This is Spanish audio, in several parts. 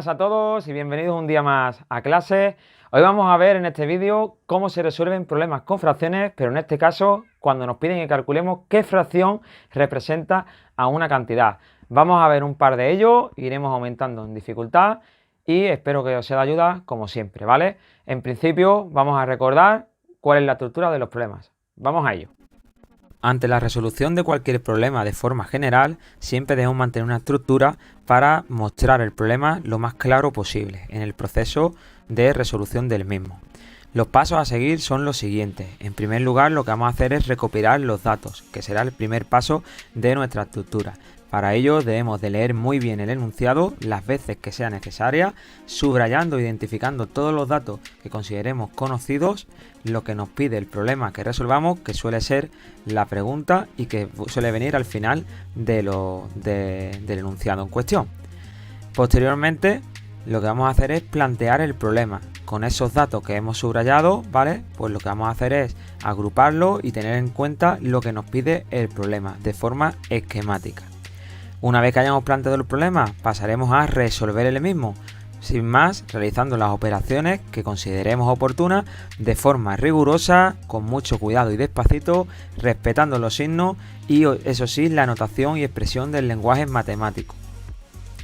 buenas a todos y bienvenidos un día más a clase. Hoy vamos a ver en este vídeo cómo se resuelven problemas con fracciones, pero en este caso cuando nos piden que calculemos qué fracción representa a una cantidad. Vamos a ver un par de ellos, iremos aumentando en dificultad y espero que os sea de ayuda como siempre, ¿vale? En principio vamos a recordar cuál es la estructura de los problemas. Vamos a ello. Ante la resolución de cualquier problema de forma general, siempre debemos mantener una estructura para mostrar el problema lo más claro posible en el proceso de resolución del mismo. Los pasos a seguir son los siguientes. En primer lugar, lo que vamos a hacer es recopilar los datos, que será el primer paso de nuestra estructura. Para ello debemos de leer muy bien el enunciado las veces que sea necesaria, subrayando e identificando todos los datos que consideremos conocidos, lo que nos pide el problema que resolvamos, que suele ser la pregunta y que suele venir al final del enunciado en cuestión. Posteriormente, lo que vamos a hacer es plantear el problema. Con esos datos que hemos subrayado, ¿vale? Pues lo que vamos a hacer es agruparlo y tener en cuenta lo que nos pide el problema de forma esquemática. Una vez que hayamos planteado el problema, pasaremos a resolver el mismo, sin más, realizando las operaciones que consideremos oportunas de forma rigurosa, con mucho cuidado y despacito, respetando los signos y, eso sí, la notación y expresión del lenguaje matemático.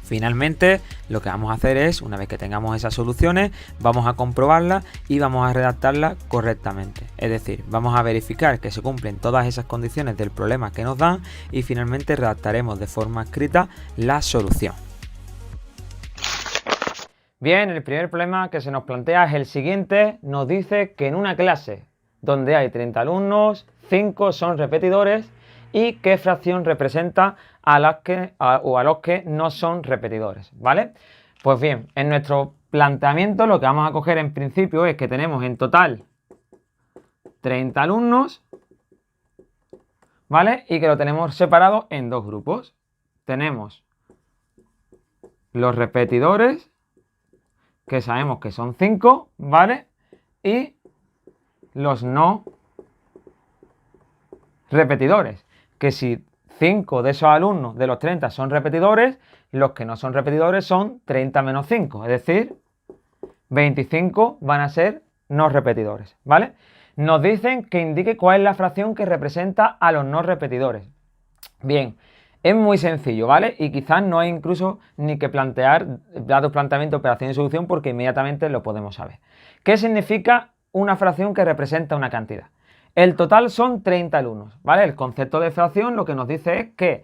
Finalmente, lo que vamos a hacer es, una vez que tengamos esas soluciones, vamos a comprobarlas y vamos a redactarlas correctamente. Es decir, vamos a verificar que se cumplen todas esas condiciones del problema que nos dan y finalmente redactaremos de forma escrita la solución. Bien, el primer problema que se nos plantea es el siguiente. Nos dice que en una clase donde hay 30 alumnos, 5 son repetidores y qué fracción representa a los que no son repetidores, ¿vale? Pues bien, en nuestro planteamiento lo que vamos a coger en principio es que tenemos en total 30 alumnos, ¿vale? Y que lo tenemos separado en dos grupos. Tenemos los repetidores, que sabemos que son 5, ¿vale? Y los no repetidores, que si 5 de esos alumnos de los 30 son repetidores, los que no son repetidores son 30 menos 5, es decir, 25 van a ser no repetidores, ¿vale? Nos dicen que indique cuál es la fracción que representa a los no repetidores. Bien, es muy sencillo, ¿vale? Y quizás no hay incluso ni que plantear datos, planteamiento, operación y solución porque inmediatamente lo podemos saber. ¿Qué significa una fracción que representa una cantidad? El total son 30 alumnos, ¿vale? El concepto de fracción lo que nos dice es que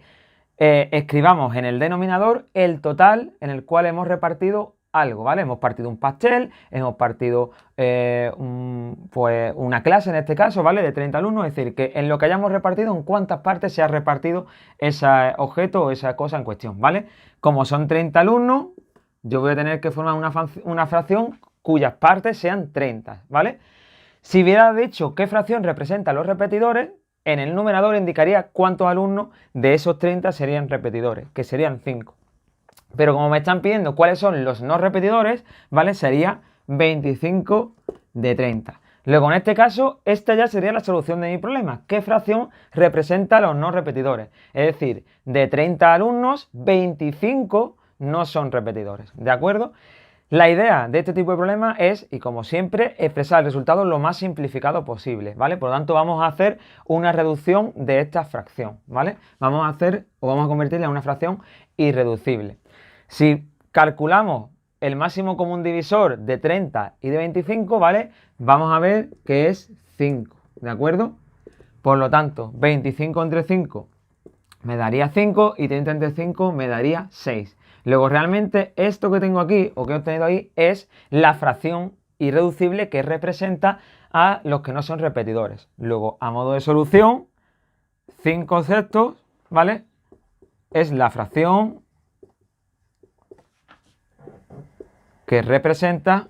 escribamos en el denominador el total en el cual hemos repartido algo, ¿vale? Hemos partido un pastel, hemos partido pues una clase en este caso, ¿vale? De 30 alumnos, es decir, que en lo que hayamos repartido, en cuántas partes se ha repartido ese objeto o esa cosa en cuestión, ¿vale? Como son 30 alumnos, yo voy a tener que formar una fracción cuyas partes sean 30, ¿vale? Si hubiera dicho qué fracción representa a los repetidores, en el numerador indicaría cuántos alumnos de esos 30 serían repetidores, que serían 5. Pero como me están pidiendo cuáles son los no repetidores, ¿vale? Sería 25 de 30. Luego, en este caso, esta ya sería la solución de mi problema. ¿Qué fracción representa a los no repetidores? Es decir, de 30 alumnos, 25 no son repetidores, ¿de acuerdo? La idea de este tipo de problema es, y como siempre, expresar el resultado lo más simplificado posible, ¿vale? Por lo tanto, vamos a hacer una reducción de esta fracción, ¿vale? Vamos a convertirla en una fracción irreducible. Si calculamos el máximo común divisor de 30 y de 25, ¿vale? Vamos a ver que es 5, ¿de acuerdo? Por lo tanto, 25 entre 5 me daría 5 y 30 entre 5 me daría 6. Luego, realmente, esto que tengo aquí, o que he obtenido ahí, es la fracción irreducible que representa a los que no son repetidores. Luego, a modo de solución, 5 sextos, ¿vale? Es la fracción que representa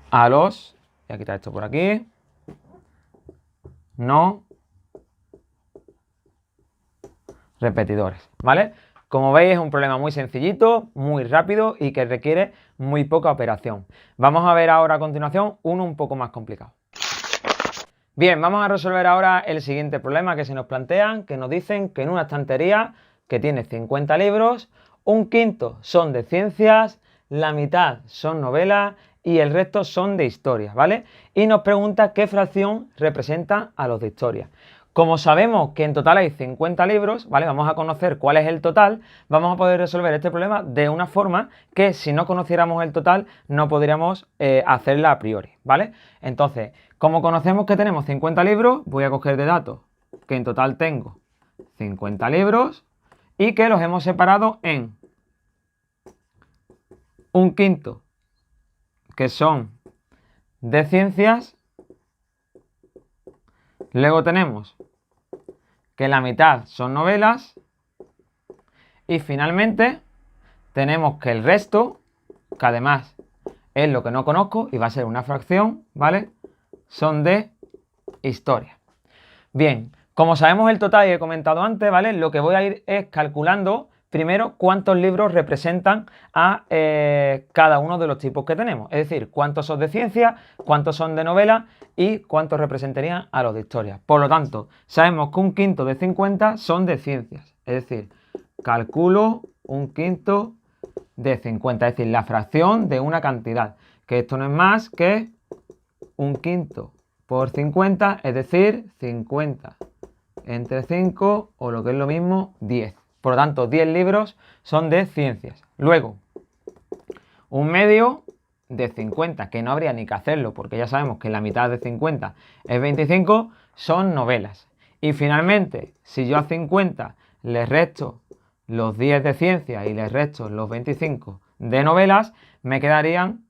a los, voy a quitar esto por aquí, no repetidores, ¿vale? Como veis es un problema muy sencillito, muy rápido y que requiere muy poca operación. Vamos a ver ahora a continuación uno un poco más complicado. Bien, vamos a resolver ahora el siguiente problema que se nos plantean, que nos dicen que en una estantería que tiene 50 libros, un quinto son de ciencias, la mitad son novelas y el resto son de historia, ¿vale? Y nos pregunta qué fracción representa a los de historia. Como sabemos que en total hay 50 libros, ¿vale? Vamos a conocer cuál es el total, vamos a poder resolver este problema de una forma que si no conociéramos el total no podríamos hacerla a priori, ¿vale? Entonces, como conocemos que tenemos 50 libros, voy a coger de datos que en total tengo 50 libros y que los hemos separado en un quinto que son de ciencias, luego tenemos que la mitad son novelas y finalmente tenemos que el resto, que además es lo que no conozco y va a ser una fracción, ¿vale? Son de historia. Bien, como sabemos el total y he comentado antes, ¿vale? Lo que voy a ir es calculando primero cuántos libros representan a cada uno de los tipos que tenemos. Es decir, cuántos son de ciencia, cuántos son de novela y cuántos representarían a los de historia. Por lo tanto, sabemos que un quinto de 50 son de ciencias. Es decir, calculo un quinto de 50, es decir, la fracción de una cantidad. Que esto no es más que un quinto por 50, es decir, 50 entre 5 o lo que es lo mismo, 10. Por lo tanto, 10 libros son de ciencias. Luego, un medio de 50, que no habría ni que hacerlo, porque ya sabemos que la mitad de 50 es 25, son novelas. Y finalmente, si yo a 50 le resto los 10 de ciencias y le resto los 25 de novelas, me quedarían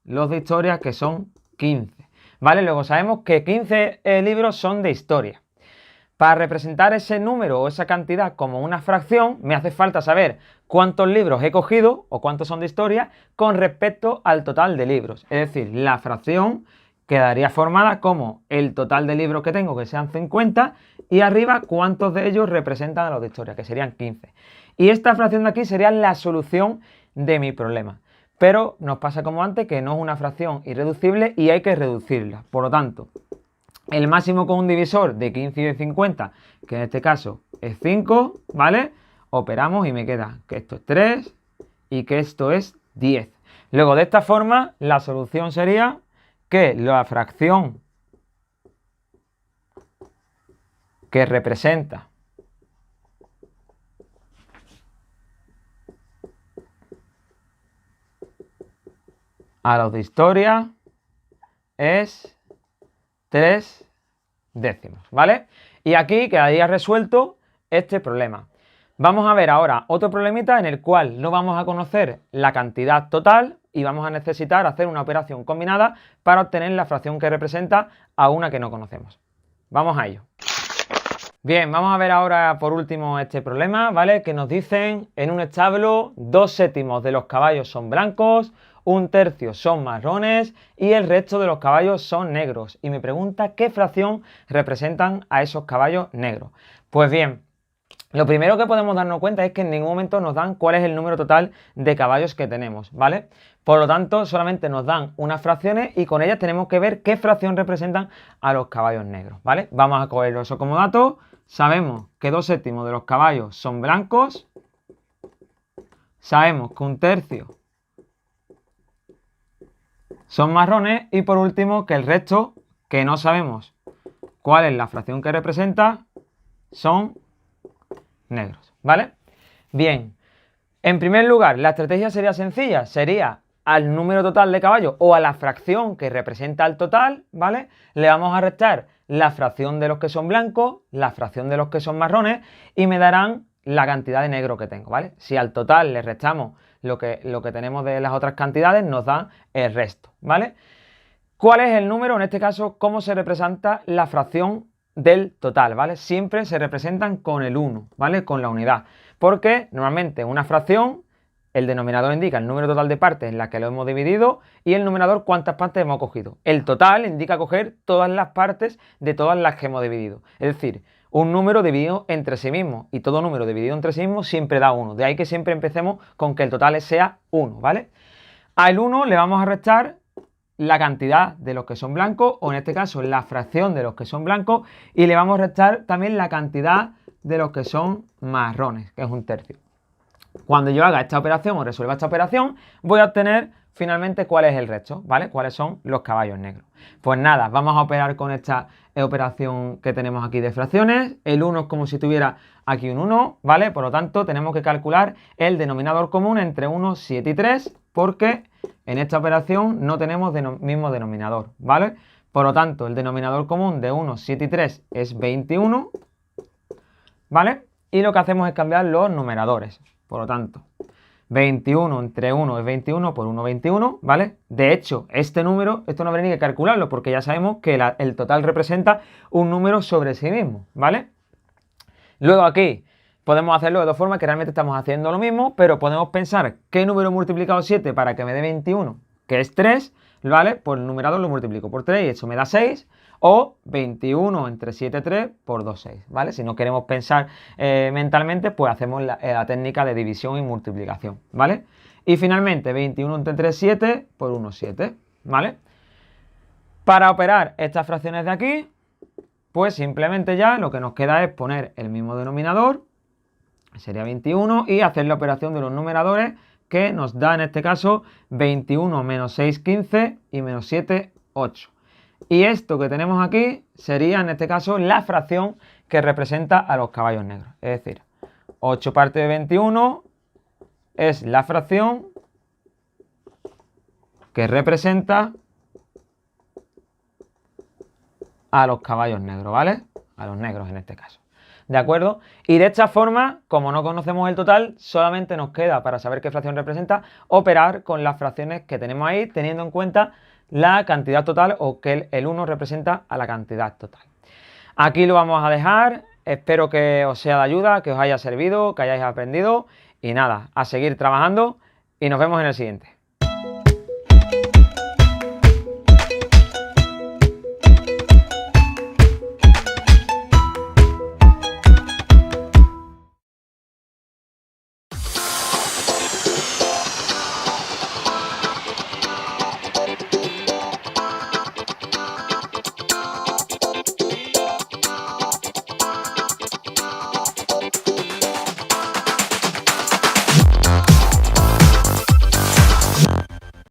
los de historia, que son 15. ¿Vale? Luego sabemos que 15 libros son de historia. Para representar ese número o esa cantidad como una fracción, me hace falta saber cuántos libros he cogido o cuántos son de historia con respecto al total de libros. Es decir, la fracción quedaría formada como el total de libros que tengo, que sean 50, y arriba cuántos de ellos representan a los de historia, que serían 15. Y esta fracción de aquí sería la solución de mi problema. Pero nos pasa como antes, que no es una fracción irreducible y hay que reducirla. Por lo tanto, el máximo con un divisor de 15 y de 50, que en este caso es 5, ¿vale? Operamos y me queda que esto es 3 y que esto es 10. Luego, de esta forma, la solución sería que la fracción que representa a los de historia es 3 décimos, ¿vale? Y aquí quedaría resuelto este problema. Vamos a ver ahora otro problemita en el cual no vamos a conocer la cantidad total y vamos a necesitar hacer una operación combinada para obtener la fracción que representa a una que no conocemos. Vamos a ello. Bien, vamos a ver ahora por último este problema, ¿vale? Que nos dicen en un establo 2/7 de los caballos son blancos, 1/3 son marrones y el resto de los caballos son negros. Y me pregunta qué fracción representan a esos caballos negros. Pues bien, lo primero que podemos darnos cuenta es que en ningún momento nos dan cuál es el número total de caballos que tenemos, ¿vale? Por lo tanto, solamente nos dan unas fracciones y con ellas tenemos que ver qué fracción representan a los caballos negros, ¿vale? Vamos a coger eso como dato. Sabemos que 2/7 de los caballos son blancos. Sabemos que 1/3 son marrones. Y por último, que el resto, que no sabemos cuál es la fracción que representa, son negros, ¿vale? Bien, en primer lugar, la estrategia sería sencilla. Sería al número total de caballos o a la fracción que representa el total, ¿vale? Le vamos a restar la fracción de los que son blancos, la fracción de los que son marrones y me darán la cantidad de negro que tengo, ¿vale? Si al total le restamos lo que tenemos de las otras cantidades, nos dan el resto, ¿vale? ¿Cuál es el número? En este caso, ¿cómo se representa la fracción del total, ¿vale? Siempre se representan con el 1, ¿vale? Con la unidad. Porque normalmente una fracción, el denominador indica el número total de partes en las que lo hemos dividido y el numerador cuántas partes hemos cogido. El total indica coger todas las partes de todas las que hemos dividido. Es decir, un número dividido entre sí mismo y todo número dividido entre sí mismo siempre da 1. De ahí que siempre empecemos con que el total sea 1, ¿vale? Al 1 le vamos a restar la cantidad de los que son blancos, o en este caso la fracción de los que son blancos, y le vamos a restar también la cantidad de los que son marrones, que es 1/3. Cuando yo haga esta operación o resuelva esta operación, voy a obtener finalmente cuál es el resto, ¿vale? Cuáles son los caballos negros. Pues nada, vamos a operar con esta operación que tenemos aquí de fracciones. El 1 es como si tuviera aquí un 1, ¿vale? Por lo tanto, tenemos que calcular el denominador común entre 1, 7 y 3, porque en esta operación no tenemos mismo denominador, ¿vale? Por lo tanto, el denominador común de 1, 7 y 3 es 21, ¿vale? Y lo que hacemos es cambiar los numeradores. Por lo tanto, 21 entre 1 es 21 por 1, 21, ¿vale? De hecho, este número, esto no habría ni que calcularlo porque ya sabemos que el total representa un número sobre sí mismo, ¿vale? Luego aquí podemos hacerlo de dos formas, que realmente estamos haciendo lo mismo, pero podemos pensar qué número he multiplicado 7 para que me dé 21, que es 3, ¿vale? Pues el numerador lo multiplico por 3 y eso me da 6. O 21 entre 7, 3 por 2, 6, ¿vale? Si no queremos pensar mentalmente, pues hacemos la técnica de división y multiplicación, ¿vale? Y finalmente, 21 entre 3, 7 por 1, 7, ¿vale? Para operar estas fracciones de aquí, pues simplemente ya lo que nos queda es poner el mismo denominador, sería 21, y hacer la operación de los numeradores, que nos da en este caso 21 menos 6, 15 y menos 7, 8. Y esto que tenemos aquí sería en este caso la fracción que representa a los caballos negros. Es decir, 8 parte de 21 es la fracción que representa a los caballos negros, ¿vale? A los negros en este caso. ¿De acuerdo? Y de esta forma, como no conocemos el total, solamente nos queda, para saber qué fracción representa, operar con las fracciones que tenemos ahí, teniendo en cuenta la cantidad total, o que el 1 representa a la cantidad total. Aquí lo vamos a dejar. Espero que os sea de ayuda, que os haya servido, que hayáis aprendido. Y nada, a seguir trabajando y nos vemos en el siguiente.